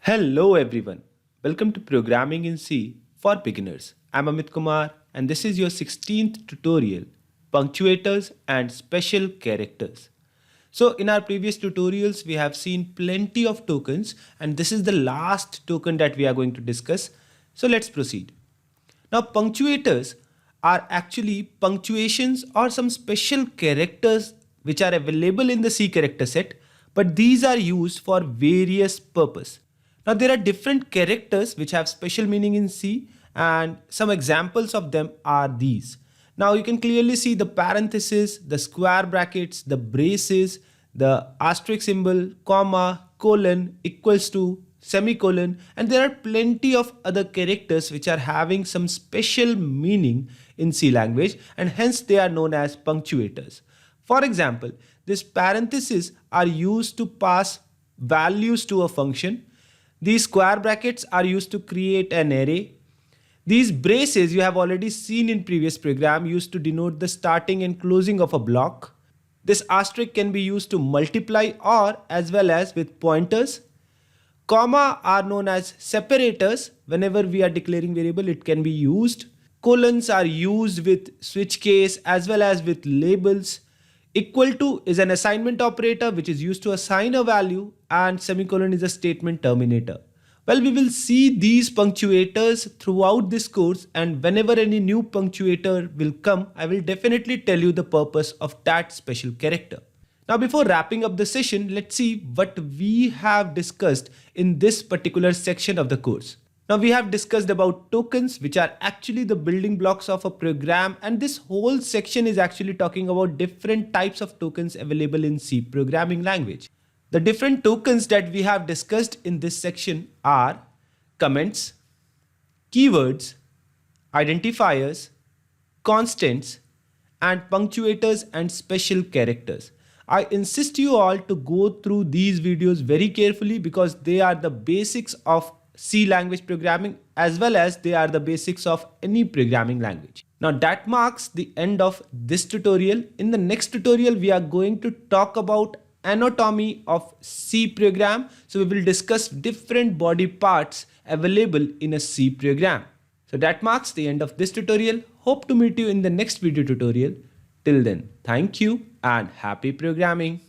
Hello everyone. Welcome to Programming in C for Beginners. I'm Amit Kumar and this is your 16th tutorial, Punctuators and Special Characters. So in our previous tutorials we have seen plenty of tokens and this is the last token that we are going to discuss. So let's proceed. Now punctuators are actually punctuations or some special characters which are available in the C character set, but these are used for various purpose. Now there are different characters which have special meaning in C and some examples of them are these. Now you can clearly see the parenthesis, the square brackets, the braces, the asterisk symbol, comma, colon, equals to, semicolon, and there are plenty of other characters which are having some special meaning in C language and hence they are known as punctuators. For example, these parentheses are used to pass values to a function. These square brackets are used to create an array. These braces you have already seen in previous program used to denote the starting and closing of a block. This asterisk can be used to multiply or as well as with pointers. Comma are known as separators. Whenever we are declaring variable, it can be used. Colons are used with switch case as well as with labels. Equal to is an assignment operator which is used to assign a value, and semicolon is a statement terminator. Well, we will see these punctuators throughout this course, and whenever any new punctuator will come, I will definitely tell you the purpose of that special character. Now before wrapping up the session, let's see what we have discussed in this particular section of the course. Now we have discussed about tokens, which are actually the building blocks of a program, and this whole section is actually talking about different types of tokens available in C programming language. The different tokens that we have discussed in this section are comments, keywords, identifiers, constants, and punctuators and special characters. I insist you all to go through these videos very carefully because they are the basics of C language programming as well as they are the basics of any programming language. Now that marks the end of this tutorial. In the next tutorial, we are going to talk about anatomy of C program. So we will discuss different body parts available in a C program. So that marks the end of this tutorial. Hope to meet you in the next video tutorial. Till then, thank you and happy programming.